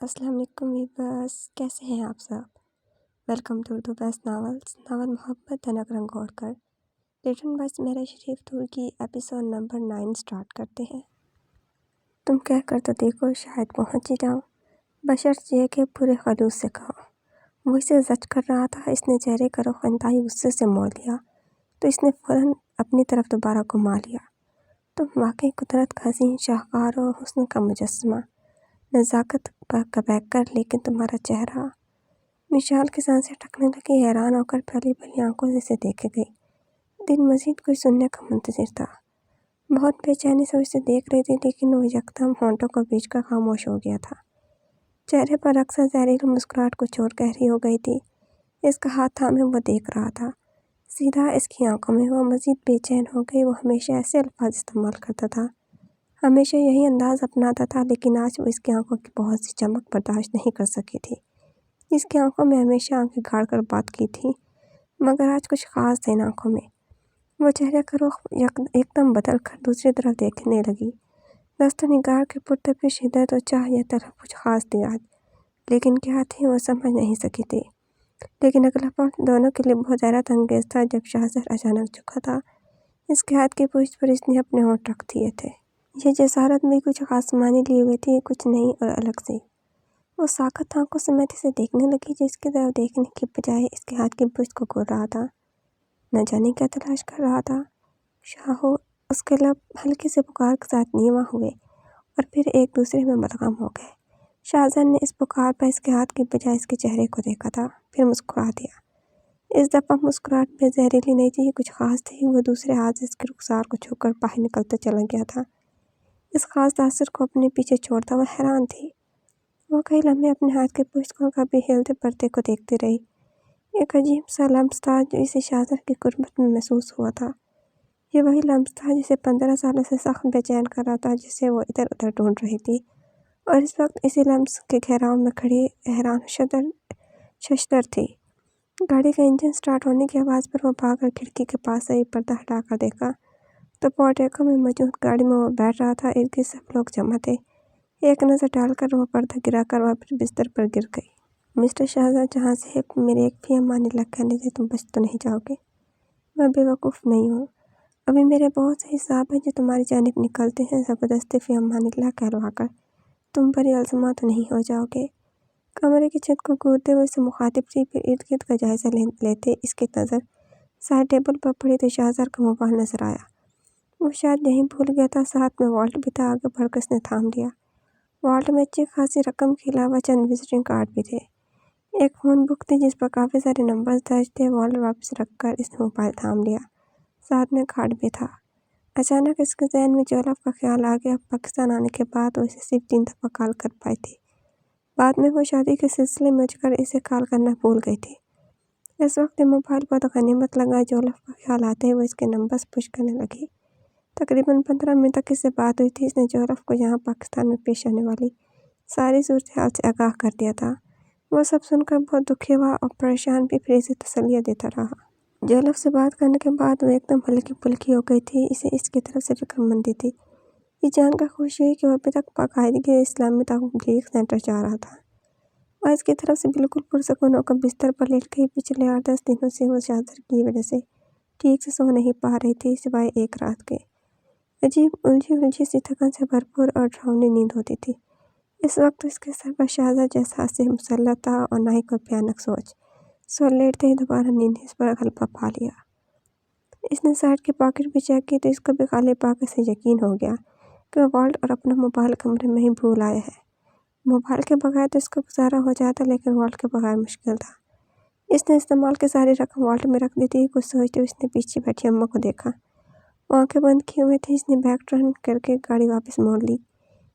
السلام علیکم ویورس، کیسے ہیں آپ سب؟ Welcome to Urdu best novels, novel محبت تنک رنگوڑکر، ریٹن بائی میرا شریف ترکی، ایپیسوڈ نمبر 9 سٹارٹ کرتے ہیں۔ تم کہہ کر تو دیکھو، شاید پہنچ ہی جاؤں، بشرط یہ کہ پورے خلوص سے کہو۔ وہ اسے زج کر رہا تھا۔ اس نے چہرے کا رخ انتہائی غصے سے موڑ لیا تو اس نے فوراً اپنی طرف دوبارہ گھما لیا۔ تم واقعی قدرت کا عظیم شاہکار اور حسن کا مجسمہ، نزاکت کا بیکر، لیکن تمہارا چہرہ۔ مشال کی سانسیں ٹھکنے لگی، حیران ہو کر پھیلی پھیلی آنکھوں سے اسے دیکھے گئی۔ دل مزید کچھ سننے کا منتظر تھا، بہت بے چینی سے اسے دیکھ رہی تھی، لیکن وہ یکدم ہونٹوں کو بیچ کر خاموش ہو گیا تھا۔ چہرے پر اکثر زہریلی مسکراہٹ کچھ اور گہری ہو گئی تھی۔ اس کا ہاتھ تھامے وہ دیکھ رہا تھا سیدھا اس کی آنکھوں میں۔ وہ مزید بے چین ہو گئی۔ وہ ہمیشہ ایسے الفاظ استعمال کرتا تھا، ہمیشہ یہی انداز اپناتا تھا، لیکن آج وہ اس کی آنکھوں کی بہت سی چمک برداشت نہیں کر سکی تھی۔ اس کی آنکھوں میں ہمیشہ آنکھیں گاڑ کر بات کی تھی، مگر آج کچھ خاص تھا ان آنکھوں میں۔ وہ چہرے کا رخ ایک دم بدل کر دوسری طرف دیکھنے لگی۔ دست و نگار کی پرتپش شدت اور چاہ یہ طرف کچھ خاص تھی آج، لیکن کیا تھی وہ سمجھ نہیں سکی تھی۔ لیکن اگلا پل دونوں کے لیے بہت حیرت انگیز تھا جب شاہزر اچانک جھکا تھا۔ اس کے ہاتھ کی پشت پر اس نے اپنے ہونٹ رکھ دیے تھے۔ یہ جسارت بھی کچھ خاص معنی لیے ہوئے تھی، کچھ نئی اور الگ سی۔ وہ ساکت آنکھوں سمیت اسے دیکھنے لگی، جس کی طرف دیکھنے کی بجائے اس کے ہاتھ کی پشت کو گھور رہا تھا۔ نہ جانے کیا تلاش کر رہا تھا۔ شاہو! اس کے لب ہلکی سے پکار کے ساتھ نیواں ہوئے اور پھر ایک دوسرے میں مدغم ہو گئے۔ شاہزر نے اس پکار پر اس کے ہاتھ کی بجائے اس کے چہرے کو دیکھا تھا، پھر مسکرا دیا۔ اس دفعہ مسکراہٹ بے زہریلی نہیں تھی، کچھ خاص تھی۔ وہ دوسرے ہاتھ سے اس کے رخسار کو چھو کر باہر نکلتا چلا گیا تھا۔ اس خاص تاثر کو اپنے پیچھے چھوڑتا وہ حیران تھی۔ وہ کئی لمحے اپنے ہاتھ کے پشت کو کبھی ہلتے پردے کو دیکھتی رہی۔ ایک عجیب سا لمس تھا جو اسے شاہزر کی قربت میں محسوس ہوا تھا۔ یہ وہی لمس تھا جسے 15 سالوں سے سخت بے چین کر رہا تھا، جسے وہ ادھر ادھر ڈھونڈ رہی تھی، اور اس وقت اسی لمس کے گہراؤں میں کھڑی حیران ششدر تھی۔ گاڑی کا انجن سٹارٹ ہونے کی آواز پر وہ بھاگ کر کھڑکی کے پاس آئی۔ پردہ ہٹا کر دیکھا تو پورٹیکو میں موجود گاڑی میں وہ بیٹھ رہا تھا۔ ارد گرد سب لوگ جمع تھے۔ ایک نظر ڈال کر وہ پردہ گرا کر واپس بستر پر گر گئی۔ مسٹر شاہزر جہاں صاحب، میرے ایک فی امان اللہ کہنے سے تم بچ تو نہیں جاؤ گے؟ میں بے وقوف نہیں ہوں۔ ابھی میرے بہت سے حساب ہیں جو تمہاری جانب نکلتے ہیں۔ زبردستی فی امان اللہ کہلوا کر تم بری الزامہ تو نہیں ہو جاؤ گے؟ کمرے کی چھت کو گھورتے ہوئے اسے مخاطب تھی، پھر ارد گرد کا جائزہ لیتے اس کی نظر سائڈ ٹیبل پر پڑی تو شاہزر کا موبائل نظر آیا۔ وہ شاید یہیں بھول گیا تھا، ساتھ میں والٹ بھی تھا۔ آگے بڑھ کر اس نے تھام لیا۔ والٹ میں اچھی خاصی رقم کے علاوہ چند وزٹنگ کارڈ بھی تھے۔ ایک فون بک تھی جس پر کافی سارے نمبرز درج تھے۔ والٹ واپس رکھ کر اس نے موبائل تھام لیا، ساتھ میں کارڈ بھی تھا۔ اچانک اس کے ذہن میں جولف کا خیال آ گیا۔ پاکستان آنے کے بعد وہ اسے صرف 3 دفعہ کال کر پائی تھی۔ بعد میں وہ شادی کے سلسلے میں اجڑ کر اسے کال کرنا بھول گئی تھی۔ اس وقت یہ موبائل بہت غنیمت لگا۔ جولف کا خیال آتے ہی وہ اس کے نمبرز پش کرنے لگی۔ تقریباً 15 منٹ تک اس سے بات ہوئی تھی۔ اس نے جولف کو یہاں پاکستان میں پیش آنے والی ساری صورتحال سے آگاہ کر دیا تھا۔ وہ سب سن کر بہت دکھی ہوا اور پریشان بھی، پھر اسے تسلیاں دیتا رہا۔ جولف سے بات کرنے کے بعد وہ ایک دم ہلکی پھلکی ہو گئی تھی۔ اسے اس کی طرف سے فکر مندی تھی۔ یہ جان کر خوشی ہوئی کہ وہ ابھی تک باقاعدگی اسلامی تبلیغ سینٹر جا رہا تھا۔ وہ اس کی طرف سے بالکل پرسکون ہو کر بستر پر لیٹ گئی۔ پچھلے 8-10 دنوں سے وہ شاہزر کی وجہ سے ٹھیک سے سو نہیں پا رہی تھی، سوائے ایک رات کے۔ عجیب الجھی سی تھکن سے بھرپور اور ڈراؤنی نیند ہوتی تھی۔ اس وقت اس کے سر پر شاہزر جیسا حادثے مسلط تھا اور نہ ہی کوئی بھیانک سوچ۔ سو لیٹتے ہی دوبارہ نیند اس پر غلبہ پا لیا۔ اس نے سائڈ کی پاکٹ بھی چیک کی تو اس کو بھی خالی پا کر اسے یقین ہو گیا کہ وہ والٹ اور اپنا موبائل کمرے میں ہی بھول آیا ہے۔ موبائل کے بغیر تو اس کا گزارا ہو جاتا، لیکن والٹ کے بغیر مشکل تھا۔ اس نے استعمال کی ساری رقم والٹ میں رکھ دی تھی۔ کچھ سوچتے ہوئے اس نے پیچھے بیٹھی اماں کو دیکھا۔ وہ آنکھیں بند کیے ہوئے تھی۔ اس نے بیک ٹرن کر کے گاڑی واپس موڑ لی۔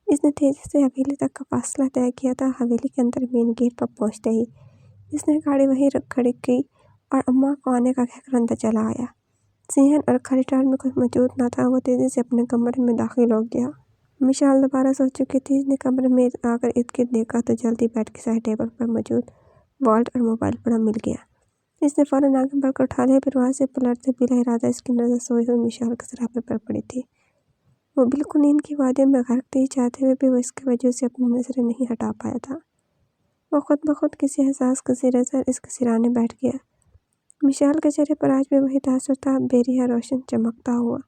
اس نے تیزی سے حویلی تک کا فاصلہ طے کیا تھا۔ حویلی کے اندر مین گیٹ پر پہنچتے ہی اس نے گاڑی وہیں رکھ کھڑی کی اور اماں کو آنے کا کہہ کر اندر چلا آیا۔ صحن اور خریدار میں کچھ موجود نہ تھا۔ وہ تیزی سے اپنے کمرے میں داخل ہو گیا۔ مشال دوبارہ سو چکی تھی۔ اس نے کمرے میں آ کر ارد گرد دیکھا تو جلدی بیٹھ کے سائڈ ٹیبل پر موجود والٹ اور موبائل پڑا مل گیا۔ اس نے فوراً آگے بڑھ کر اٹھا لیا، پھر وہاں سے پلٹتے بلا ارادہ اس کی نظر سوئی ہوئی مشال کے سراپے پر پڑی تھی۔ وہ بالکل نیند کی وادیوں میں غرق تھی، چاہتے ہوئے بھی وہ اس کے وجود سے اپنی نظریں نہیں ہٹا پایا تھا۔ وہ خود بخود کسی احساس کے سرے سے اس کے سرانے بیٹھ گیا۔ مشال کے چہرے پر آج بھی وہی تاثر تھا، بیریہ روشن چمکتا ہوا۔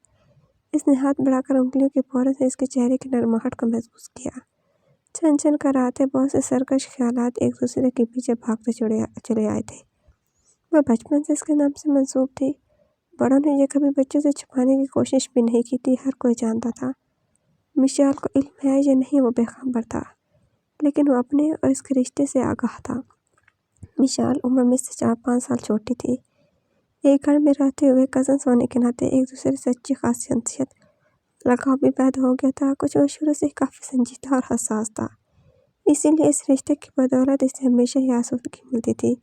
اس نے ہاتھ بڑھا کر انگلیوں کی پوروں سے اس کے چہرے کی نرماہٹ کو محسوس کیا۔ چھن چھن کر آتے بہت سے سرکش خیالات ایک دوسرے کے پیچھے بھاگتے چلے آئے تھے۔ وہ بچپن سے اس کے نام سے منسوب تھی۔ بڑوں نے یہ کبھی بچوں سے چھپانے کی کوشش بھی نہیں کی تھی، ہر کوئی جانتا تھا۔ مشال کو علم ہے یا نہیں وہ بے خبر تھا، لیکن وہ اپنے اور اس کے رشتے سے آگاہ تھا۔ مشال عمر میں سے 4-5 سال چھوٹی تھی۔ ایک گھر میں رہتے ہوئے کزنس ہونے کے ناطے ایک دوسرے سے اچھی خاصی لگاؤ بھی پیدا ہو گیا تھا۔ کچھ وہ شروع سے کافی سنجیدہ اور حساس تھا، اسی لیے اس رشتے کی بدولت اسے ہمیشہ ہی آسودگی ملتی تھی۔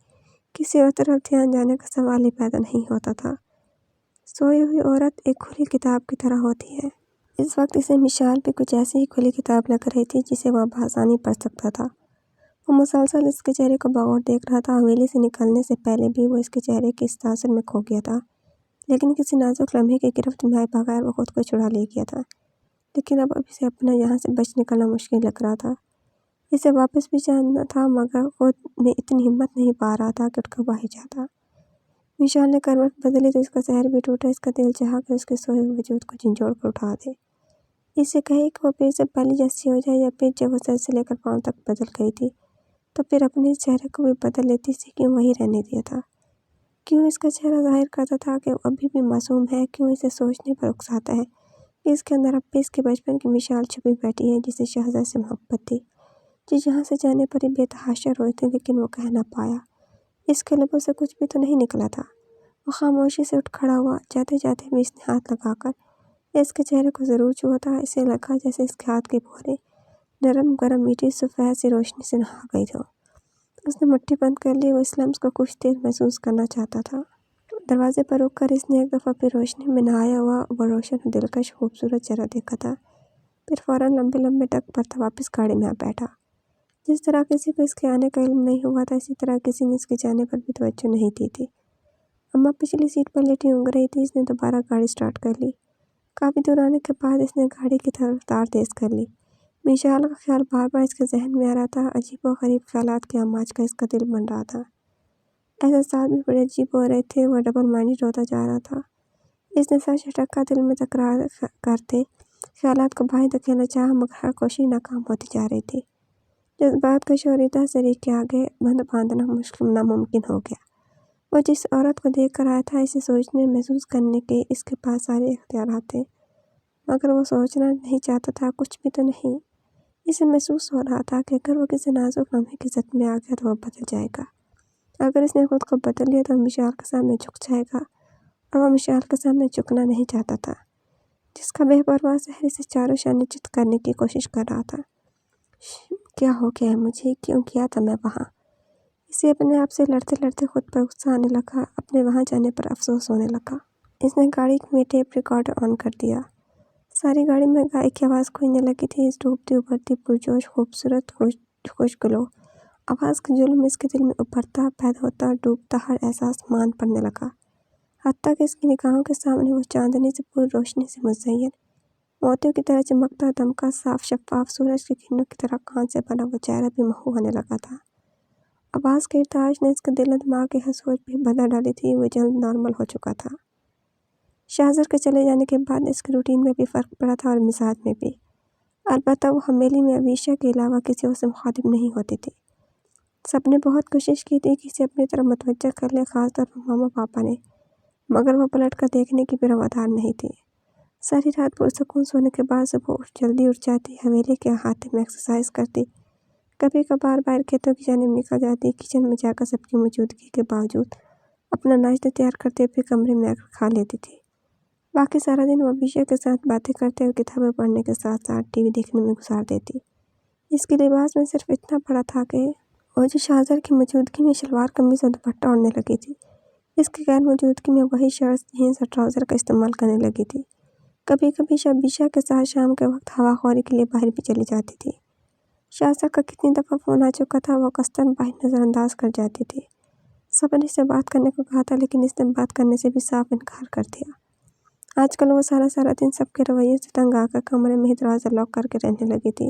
کسی اور طرف دھیان جانے کا سوال ہی پیدا نہیں ہوتا تھا۔ سوئی ہوئی عورت ایک کھلی کتاب کی طرح ہوتی ہے۔ اس وقت اسے مشال بھی کچھ ایسی ہی کھلی کتاب لگ رہی تھی جسے وہ بآسانی پڑھ سکتا تھا۔ وہ مسلسل اس کے چہرے کو بغور دیکھ رہا تھا۔ حویلی سے نکلنے سے پہلے بھی وہ اس کے چہرے کے اس تاثر میں کھو گیا تھا، لیکن کسی نازک لمحے کی گرفت میں آئے بغیر وہ خود کو چھڑا لے گیا تھا۔ لیکن اب اسے اپنا یہاں سے بچ نکلنا مشکل لگ رہا تھا۔ اسے واپس بھی جانا تھا مگر خود میں اتنی ہمت نہیں پا رہا تھا کہ اٹھ کر باہر جاتا۔ مشال نے کروٹ بدلی تو اس کا زہر بھی ٹوٹا۔ اس کا دل چاہا کہ اس کے سوئے ہوئے وجود کو جھنجھوڑ کر اٹھا دے، اسے کہے کہ وہ پھر سے پہلے جیسی ہو جائے، یا پھر جب وہ سر سے لے کر پاؤں تک بدل گئی تھی تو پھر اپنے چہرے کو بھی بدل لیتی، اسے کیوں وہی رہنے دیا تھا؟ کیوں اس کا چہرہ ظاہر کرتا تھا کہ وہ ابھی بھی معصوم ہے؟ کیوں اسے سوچنے پر اکساتا ہے کہ اس کے اندر اب بھی اس کے بچپن کی مشال چھپی بیٹھی ہے جسے شہزاد سے محبت تھی، جو یہاں سے جانے پر ہی بے تحاشا روئی تھی، لیکن وہ کہہ نہ پایا۔ اس کے لبوں سے کچھ بھی تو نہیں نکلا تھا۔ وہ خاموشی سے اٹھ کھڑا ہوا، جاتے جاتے بھی اس نے ہاتھ لگا کر اس کے چہرے کو ضرور چھوا تھا۔ اسے لگا جیسے اس کے ہاتھ کی پورے نرم گرم میٹھی سفید سی روشنی سے نہا گئی ہو۔ اس نے مٹھی بند کر لی۔ وہ اس لمس کو کچھ دیر محسوس کرنا چاہتا تھا۔ دروازے پر رک کر اس نے ایک دفعہ پھر روشنی میں نہایا ہوا وہ روشن و دلکش خوبصورت چہرہ دیکھا تھا، پھر فوراً لمبے لمبے ٹک پر واپس گاڑی میں آ بیٹھا۔ جس طرح کسی کو اس کے آنے کا علم نہیں ہوا تھا، اسی طرح کسی نے اس کے جانے پر بھی توجہ نہیں دی تھی۔ اماں پچھلی سیٹ پر لیٹی اونگ رہی تھی۔ اس نے دوبارہ گاڑی سٹارٹ کر لی۔ کافی دور آنے کے بعد اس نے گاڑی کی رفتار تیز کر لی۔ مشال کا خیال بار بار اس کے ذہن میں آ رہا تھا۔ عجیب و غریب خیالات کے امواج کا اس کا دل بن رہا تھا۔ احساسات بھی بڑے عجیب ہو رہے تھے۔ وہ ڈبل مائنڈڈ ہوتا جا رہا تھا۔ اس نے سر جھٹکا، دل میں تکرار کرتے خیالات کو باہر دھکیلنا چاہا، مگر ہر کوشش ناکام ہوتی جا رہی تھی۔ جذبات کا شوریدہ شریک کے آگے بند باندھنا ناممکن ہو گیا۔ وہ جس عورت کو دیکھ کر آیا تھا، اسے سوچنے محسوس کرنے کے اس کے پاس سارے اختیارات تھے، مگر وہ سوچنا نہیں چاہتا تھا، کچھ بھی تو نہیں۔ اسے محسوس ہو رہا تھا کہ اگر وہ کسی نازک لمحے کی زد میں آ گیا تو وہ بدل جائے گا۔ اگر اس نے خود کو بدل لیا تو مشال کے سامنے جھک جائے گا، اور وہ مشال کے سامنے جھکنا نہیں چاہتا تھا، جس کا بے پرواہ زہر اسے چاروں شانے چت کرنے کی کوشش کر رہا تھا۔ کیا ہو گیا ہے مجھے؟ کیوں کیا تھا میں وہاں؟ اسے اپنے آپ سے لڑتے لڑتے خود پر غصہ آنے لگا، اپنے وہاں جانے پر افسوس ہونے لگا۔ اس نے گاڑی میں ٹیپ ریکارڈر آن کر دیا۔ ساری گاڑی میں گائے کی آواز گونجنے لگی تھی، اس ڈوبتی ابھرتی پرجوش خوبصورت خوشگلو آواز کا جلوہ اس کے دل میں ابھرتا، پیدا ہوتا اور ڈوبتا ہر احساس مان پڑنے لگا، حتیٰ کہ اس کی نگاہوں کے سامنے وہ چاندنی سے پوری روشنی سے مزین، موتیوں کی طرح چمکتا دمکا، صاف شفاف سورج کی کرنوں کی طرح کان سے بنا وہ چہرہ بھی محو ہونے لگا تھا۔ آواز کے ارتعاش نے اس کے دل و دماغ کی ہر سوچ بھی بدل ڈالی تھی۔ وہ جلد نارمل ہو چکا تھا۔ شہزاد کے چلے جانے کے بعد اس کے روٹین میں بھی فرق پڑا تھا اور مزاج میں بھی۔ البتہ وہ حویلی میں عبیشہ کے علاوہ کسی اور سے مخاطب نہیں ہوتی تھی۔ سب نے بہت کوشش کی تھی کہ اسے اپنی طرف متوجہ کر لیں، خاص طور پر ماما پاپا نے، مگر وہ پلٹ کر دیکھنے کی بھی روادار نہیں تھی۔ ساری رات پرسکون سونے کے بعد صبح جلدی اٹھ جاتی، حویلی کے احاطے میں ایکسرسائز کرتی، کبھی کبھار باہر کھیتوں کی جانب نکل جاتی، کچن میں جا کر سب کی موجودگی کے باوجود اپنا ناشتہ تیار کرتے ہوئے کمرے میں آ کر کھا لیتی تھی۔ باقی سارا دن وہ عبیشہ کے ساتھ باتیں کرتے اور کتابیں پڑھنے کے ساتھ ساتھ ٹی وی دیکھنے میں گزار دیتی۔ اس کے لباس میں صرف اتنا پڑا تھا کہ وہ جو شہزاد کی موجودگی میں شلوار قمیض اور دوپٹہ اوڑھنے لگی تھی، اس کی غیر موجودگی میں وہی شرٹس، جینس اور ٹراؤزر کا استعمال کرنے لگی تھی۔ کبھی کبھی عبیشہ کے ساتھ شام کے وقت ہوا خوری کے لیے باہر بھی چلی جاتی تھی۔ شہزاد کا کتنی دفعہ فون آ چکا تھا، وہ قصداً باہر نظر انداز کر جاتی تھی۔ سب نے اس سے بات کرنے کو کہا تھا، لیکن اس نے بات کرنے سے بھی صاف انکار کر دیا۔ آج کل وہ سارا دن سب کے رویے سے تنگ آ کر کمرے میں ہی دروازہ لاک کر کے رہنے لگی تھی۔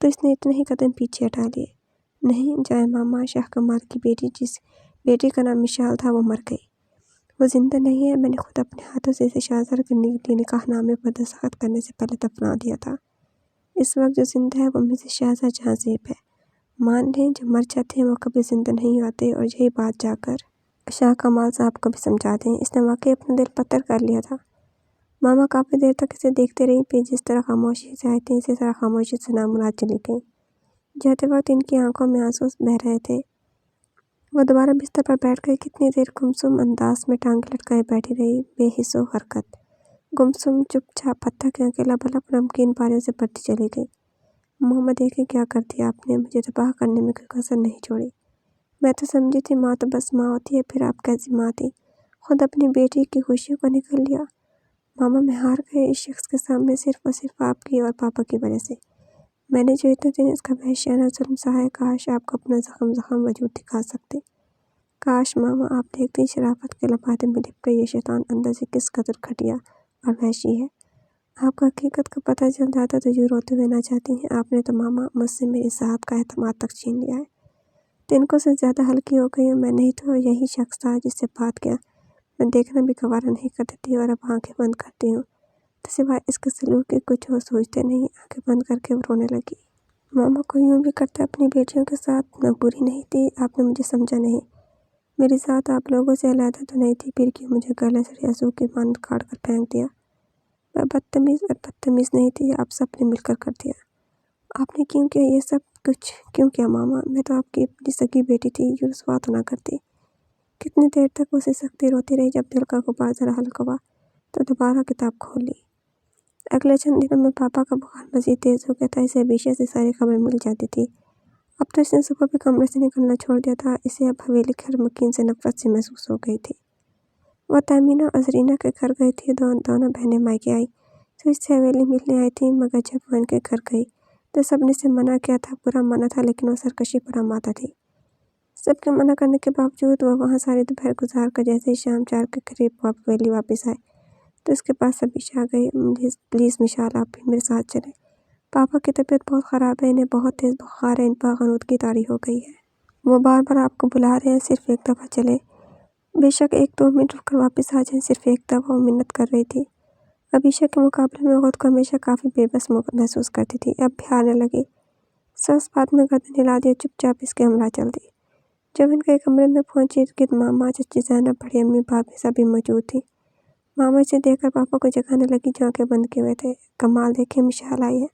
تو اس نے اتنے ہی قدم پیچھے ہٹا لیے۔ نہیں جائے ماما، شاہ کمال کی بیٹی جس بیٹی کا نام مشال تھا وہ مر گئی۔ وہ زندہ نہیں ہے، میں نے خود اپنے ہاتھوں سے اسے شاہزادہ کرنے کے لیے نکاح نامے پر دستخط کرنے سے پہلے دفنا دیا تھا۔ اس وقت جو زندہ ہے وہ مسز شہزاد جہاں زیب ہے۔ مان لیں جو مر جاتے ہیں وہ کبھی زندہ نہیں ہوتے، اور یہی بات جا کر شاہ کمال صاحب کو بھی سمجھا دیں۔ اس نے واقعی اپنا دل پتھر کر لیا تھا۔ ماما کافی دیر تک اسے دیکھتے رہی، پھر جس طرح خاموشی سے آئی تھی اسی طرح خاموشی سے نامراد چلی گئیں۔ جاتے وقت ان کی آنکھوں میں آنسو بہہ رہے تھے۔ وہ دوبارہ بستر پر بیٹھ کر کتنی دیر گمسم انداز میں ٹانگیں لٹکائے بیٹھی رہی، بے حس و حرکت، گمسم چپ چاپ، پتھر کی آنکھیں لبالب نمکین پاریوں سے بھرتی چلی گئی۔ ماما دیکھیں کیا کر دیا آپ نے، مجھے تباہ کرنے میں کوئی کسر نہیں چھوڑی۔ میں تو سمجھی تھی ماں تو بس ماں ہوتی ہے، پھر آپ کیسی ماں تھی، خود اپنی بیٹی کی خوشیوں کو نکل لیا۔ ماما میں ہار گئی اس شخص کے سامنے، صرف اور صرف آپ کی اور پاپا کی وجہ سے۔ میں نے جو اتنے دن اس کا وحشیانہ ظلم سہا ہے، کاش آپ کو اپنا زخم وجود دکھا سکتے۔ کاش ماما آپ دیکھتی شرافت کے لبادے میں لپٹ کر یہ شیطان اندر سے کس قدر گھٹیا اور وحشی ہے۔ آپ کو حقیقت کا پتہ چل جاتا تو یوں روتے ہوئے نہ جاتی ہیں۔ آپ نے تو ماما مجھ سے میری ذات کا اعتماد تک چھین لیا ہے۔ تنکوں سے زیادہ ہلکی ہو گئی ہوں میں، نہیں تو یہی شخص تھا جس سے بات کیا میں دیکھنا بھی گوارا نہیں کرتی تھی، اور اب آنکھیں بند کرتی ہوں تو سوائے اس کے سلوک کے کچھ اور سوچتے نہیں۔ آنکھیں بند کر کے وہ رونے لگی۔ ماما کو یوں بھی کرتا اپنی بیٹیوں کے ساتھ میں بری نہیں تھی، آپ نے مجھے سمجھا نہیں۔ میری ذات آپ لوگوں سے علیحدہ تو نہیں تھی، پھر کیوں مجھے گلے سے ریاضوں کی مانند کاٹ کر پھینک دیا؟ میں بدتمیز نہیں تھی، آپ سب نے مل کر دیا۔ آپ نے کیوں کیا یہ سب کچھ، کیوں کیا ماما؟ میں تو آپ کی اپنی سگی بیٹی تھی، یوں رسوا تو نہ کرتی۔ کتنی دیر تک اسے سکتی روتی رہی، جب دل کا غبار ذرا ہلکا ہوا تو دوبارہ کتاب کھول لی۔ اگلے چند دنوں میں پاپا کا بخار مزید تیز ہو گیا تھا، اسے ابیشہ سے ساری خبریں مل جاتی تھی۔ اب تو اس نے صبح بھی کمرے سے نکلنا چھوڑ دیا تھا، اسے اب حویلی کے ہر مکین سے نفرت سی محسوس ہو گئی تھی۔ وہ تہمینہ اور زرینہ کے گھر گئی تھی، دونوں بہنیں مائکے آئی تو اس سے حویلی ملنے آئی تھیں، مگر جب وہ ان کے گھر گئی تو سب نے اسے منع کیا تھا۔ برا منع تھا لیکن وہ سرکشی پر آمادہ تھی۔ سب کے منع کرنے کے باوجود وہ وہاں ساری دوپہر گزار کر جیسے ہی شام 4 کے قریب حویلی واپس آئے تو اس کے پاس ابیشہ آ گئی۔ پلیز مشال آپ بھی میرے ساتھ چلیں، پاپا کی طبیعت بہت خراب ہے، انہیں بہت تیز بخار ہے، ان پر غنودگی طاری ہو گئی ہے، وہ بار بار آپ کو بلا رہے ہیں، صرف ایک دفعہ چلیں، بے شک 1-2 منٹ رک کر واپس آ جائیں، صرف ایک دفعہ۔ وہ منت کر رہی تھی۔ ابیشہ کے مقابلے میں خود کو ہمیشہ کافی بے بس محسوس کرتی تھی، اب بھی ہارنے لگی۔ سس بات میں گردن ہلا دی اور چپ چاپ اس کے ہمراہ چل دی۔ جب ان کے کمرے میں پہنچی گرد ماما، چچی زینب، بڑی امی، بھابھی سبھی موجود تھی۔ ماما اسے دیکھ کر پاپا کو جگانے لگی جو آنکھیں بند کیے ہوئے تھے۔ کمال دیکھیں مشال آئی ہے۔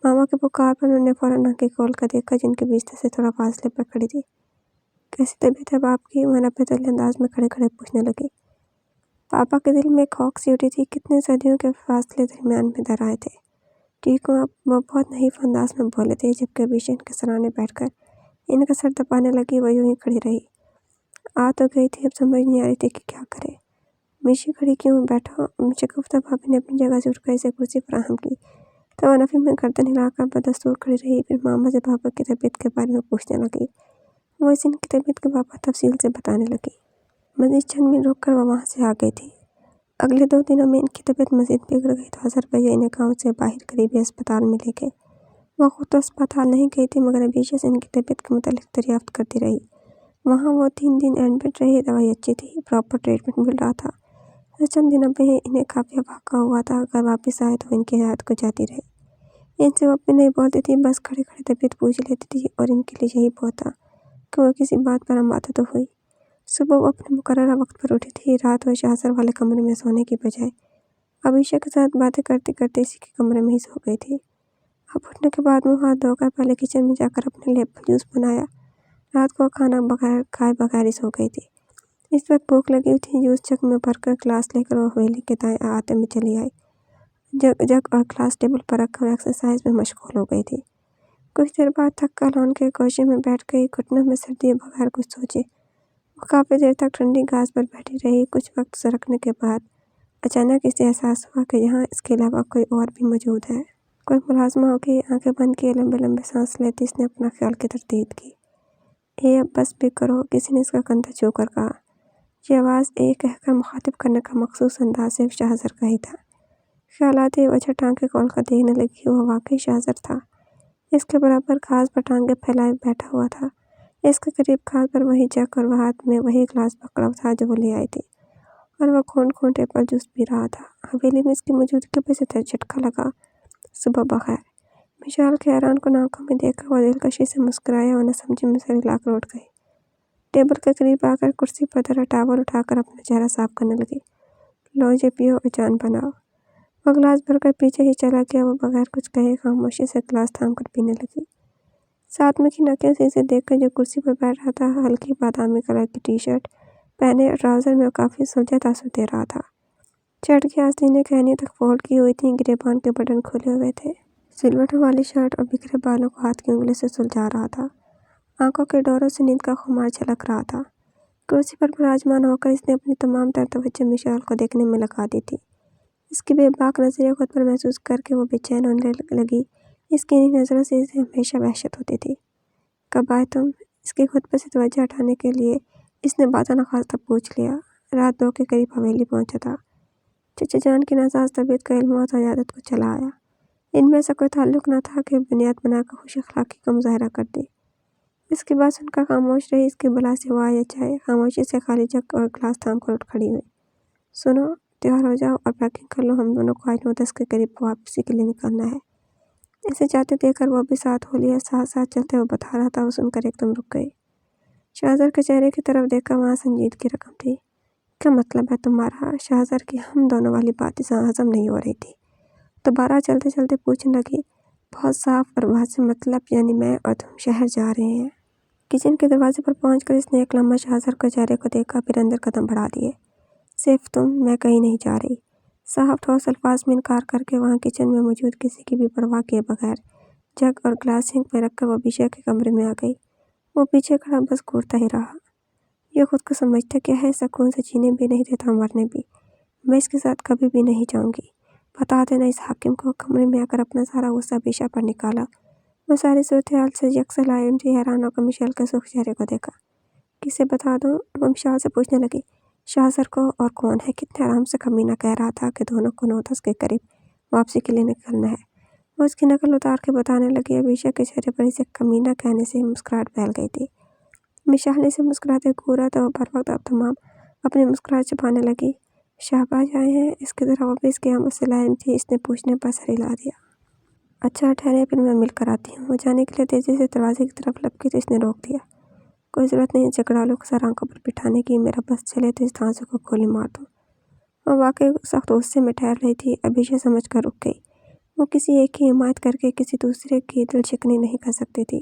ماما کے پکار پر انہوں نے فوراً آنکھیں کھول کر دیکھا جو ان کے بستر سے تھوڑا فاصلے پر کھڑی تھی۔ کیسی طبیعت ہے باپ کی؟ وہ نپے تلے انداز میں کھڑے کھڑے پوچھنے لگی۔ پاپا کے دل میں ایک ہوک سی اٹھی تھی، کتنے صدیوں کے فاصلے درمیان میں در آئے تھے۔ ٹھیک ہوں اب، وہ بہت نحیف انداز میں بولے تھے، جبکہ ابیشہ ان کے سرانے بیٹھ کر ان کا سر دبانے لگی۔ وہ یوں ہی کھڑی رہی، آ تو گئی تھی، اب سمجھ نہیں آ رہی تھی کہ کیا کرے۔ میشی کھڑی کیوں؟ بیٹھو۔ شگفتہ بھابھی نے اپنی جگہ سے اٹھ کر اسے کرسی فراہم کی تو وہ نفی میں گردن ہلا کر بدستور کھڑی رہی، پھر ماما سے پاپا کی طبیعت کے بارے میں پوچھنے لگی۔ وہ اسے ان کی طبیعت کے بابت تفصیل سے بتانے لگی۔ مزید چند منٹ رک کر وہ وہاں سے آ گئی تھی۔ اگلے 2 دنوں میں ان کی طبیعت مزید بگڑ گئی تو حضرت بھیا انہیں گاؤں سے باہر قریبی اسپتال میں لے گئے۔ وہ خود تو اسپتال نہیں گئی تھی، مگر ابیشہ سے ان کی طبیعت کے متعلق دریافت کرتی رہی۔ وہاں وہ 3 دن ایڈمٹ رہی، دوائی اچھی تھی، پراپر ٹریٹمنٹ مل رہا تھا۔ چند دنوں میں ہی انہیں کافی افاقہ ہوا تھا۔ گھر واپس آئے تو ان کی حیات کو جاتی رہی۔ ان سے وہ بھی نہیں بولتی تھی، بس کھڑے کھڑے طبیعت پوچھ لیتی تھی، اور ان کے لیے یہی بہت تھا کہ وہ کسی بات پر آمادہ تو ہوئی۔ صبح وہ اپنے مقررہ وقت پر اٹھی تھی، رات وہ شاہزر والے کمرے میں سونے کی بجائے ابیشہ کے ساتھ باتیں کرتے کرتے اسی کے کمرے میں ہی سو گئی تھی۔ اب اٹھنے کے بعد منہ ہاتھ دھو کر پہلے کچن میں جا کر اپنے لیے جوس بنایا۔ رات کو کھانا کھائے بغیر ہی سو گئی تھی۔ اس وقت بھوک لگی ہوئی تھی، جوس جگ میں بھر کر گلاس لے کر وہ حویلی کے دائیں احاطے میں چلی آئی۔ جگ اور گلاس ٹیبل پر رکھ کر ایکسرسائز میں مشغول ہو گئی تھی۔ کچھ دیر بعد تھک کر لان کے گوشے میں بیٹھ گئی، گھٹنوں میں سر دیے بغیر کچھ سوچے وہ کافی دیر تک ٹھنڈی گھاس پر بیٹھی رہی۔ کچھ وقت سرکنے کے بعد اچانک اسے احساس ہوا کہ یہاں اس کے علاوہ کوئی اور بھی موجود ہے، کوئی ملازمہ ہوگی۔ آنکھیں بند کیے لمبے لمبے سانس لیتی اس نے اپنا خیال کی تردید کی۔ اب بس بھی کرو، کسی نے اس کا کندھا چھو کر کہا۔ یہ آواز کہہ کر مخاطب کرنے کا مخصوص انداز صرف شاہزر کا ہی تھا۔ خیالاتی وجہ ٹانکیں کھول کر دیکھنے لگی، وہ واقعی شاہزر تھا۔ اس کے برابر گھاس پر ٹانگیں پھیلائے بیٹھا ہوا تھا۔ اس کے قریب کھاد پر وہی جگ اور وہ ہاتھ میں وہی گلاس پکڑا تھا جو وہ لے آئی تھی، اور وہ کھونٹ ایپل جوس پی رہا تھا۔ حویلی میں اس کی موجودگی پر اسے جھٹکا لگا۔ صبح بخیر، مشال کے حیران کن آنکھوں میں دیکھ کر وہ دلکشی سے مسکرایا اور نہ سمجھی میں سر ہلا کر اٹھ گئی۔ ٹیبل کے قریب آ کر کرسی پر دھرا ٹاول اٹھا کر اپنا چہرہ صاف کرنے لگی۔ لو یہ پیو اور جان بناؤ۔ وہ گلاس بھر کر پیچھے ہی چلا گیا۔ وہ بغیر کچھ کہے خاموشی سے گلاس تھام کر پینے لگی۔ ساتھ میں کی نقل سے اسے دیکھ کر جو کرسی پر بیٹھ رہا تھا، ہلکی بادامی کلر کی ٹی شرٹ پہنے اور ٹراؤزر میں وہ کافی سلجھا تاثر دے رہا تھا۔ شرٹ کی آستینیں کہنی تک فولڈ کی ہوئی تھیں، گریبان کے بٹن کھلے ہوئے تھے۔ سلوٹوں والی شرٹ اور بکھرے بالوں کو ہاتھ کی انگلی سے سلجھا رہا تھا۔ آنکھوں کے ڈوروں سے نیند کا خمار جھلک رہا تھا۔ کرسی پر براجمان ہو کر اس نے اپنی تمام تر توجہ مشال کو دیکھنے میں لگا دی تھی۔ اس کی بے باک نظریں خود پر محسوس کر کے وہ بے چین ہونے لگی۔ اس کی انہی نظروں سے اسے ہمیشہ وحشت ہوتی تھی۔ کب آئے تم؟ اس کی خود پر سے توجہ ہٹانے کے لیے اس نے باتا نخواستہ پوچھ لیا۔ رات 2 کے قریب حویلی پہنچا تھا۔ چچا جان کی ناساز طبیعت کا علم موت اور عیادت کو چلا آیا۔ ان میں ایسا کوئی تعلق نہ تھا کہ بنیاد بنا کر خوش اخلاقی کا مظاہرہ کر دے۔ اس کی بات سن کر خاموش رہی۔ اس کی بلا سے وہ آئے یا جائے، خاموشی سے خالی جگ اور گلاس تھام کر اٹھ کھڑی ہوئی۔ سنو، تیار ہو جاؤ اور پیکنگ کر لو، ہم دونوں کو آج 9:10 کے قریب واپسی کے لیے نکلنا ہے۔ اسے جاتے دیکھ کر وہ بھی ساتھ ہو لیا۔ ساتھ چلتے وہ بتا رہا تھا، وہ سن کر ایک دم رک گئی۔ شاہزر کے چہرے کی طرف دیکھا، وہاں سنجیدگی رقم تھی۔ کیا مطلب ہے تمہارا؟ شاہزر کی ہم دونوں والی بات اسے ہضم نہیں ہو رہی تھی۔ دوبارہ چلتے چلتے پوچھنے لگی، بہت صاف اور واضح مطلب، یعنی میں اور تم شہر جا رہے ہیں؟ کچن کے دروازے پر پہنچ کر اس نے ایک لمحہ شاہزر کے چہرے کو دیکھا، پھر اندر قدم بڑھا دیے۔ صرف تم؟ میں کہیں نہیں جا رہی۔ صاحب ٹھوس الفاظ میں انکار کر کے وہاں کچن میں موجود کسی کی بھی پرواہ کیے بغیر جگ اور گلاس سنک میں رکھ کر وہ بیشا کے کمرے میں آ گئی۔ وہ پیچھے کھڑا بس گھورتا ہی رہا۔ یہ خود کو سمجھتا کیا ہے؟ سکون سے جینے بھی نہیں دیتا، مرنے بھی۔ میں اس کے ساتھ کبھی بھی نہیں جاؤں گی۔ بتا دینا اس حاکم کو۔ کمرے میں آ کر اپنا سارا غصہ بیشا پر نکالا۔ وہ ساری صورتحال سے یکسر لاعلم تھی۔ حیران ہو کر مشال کے سرخ چہرے کو دیکھا۔ کسے بتا دوں؟ وہ مشال سے پوچھنے لگی۔ شاہزر کو، اور کون ہے؟ کتنے آرام سے کمینہ کہہ رہا تھا کہ دونوں کو 9:10 کے قریب واپسی کے لیے نکلنا ہے۔ وہ اس کی نقل اتار کے بتانے لگی۔ ابیشا کے چہرے پر اسے کمینہ کہنے سے مسکراہٹ پھیل گئی تھی۔ مشال نے اسے مسکراتے گھورا تو وہ بر وقت اب تمام اپنی مسکراہٹ چھپانے لگی۔ شہباز آئے ہیں؟ اس کی طرح وہ بھی اس کی آمد سے لاعلم تھی۔ اس نے پوچھنے پر سر ہلا دیا۔ اچھا ٹھہرے، پھر میں مل کر آتی ہوں۔ وہ جانے کے لیے تیزی سے دروازے کی طرف لپکی تو اس نے روک دیا۔ کوئی ضرورت نہیں جھگڑالو سر آنکھوں پر بٹھانے کی، میرا بس چلے تو اس دھانسے کو گولی مار دوں۔ وہ واقعی سخت غصے میں ٹھہر رہی تھی۔ ابیشا سمجھ کر رک گئی۔ وہ کسی ایک کی حمایت کر کے کسی دوسرے کی دل شکنی نہیں کر سکتی تھی۔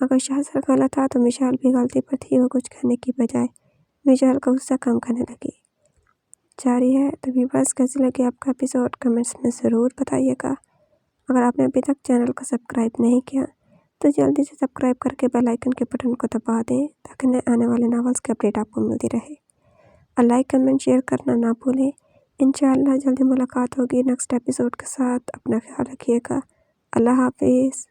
اگر شاہزر غلط تھا تو مشال بھی غلطی پر تھی۔ وہ کچھ کہنے کی بجائے مشال کا غصہ کم کرنے لگی۔ جاری ہے۔ تو ویورز، کیسی لگی آپ کا ایپیسوڈ؟ کمنٹس میں ضرور بتائیے گا۔ اگر آپ نے ابھی تک چینل کو سبسکرائب نہیں کیا تو جلدی سے سبسکرائب کر کے بیل آئیکن کے بٹن کو دبا دیں تاکہ نئے آنے والے ناولز کی اپڈیٹ آپ کو ملتی رہے۔ اور لائک، کمنٹ، شیئر کرنا نہ بھولیں۔ انشاءاللہ جلدی ملاقات ہوگی نیکسٹ ایپیسوڈ کے ساتھ۔ اپنا خیال رکھیے گا۔ اللہ حافظ۔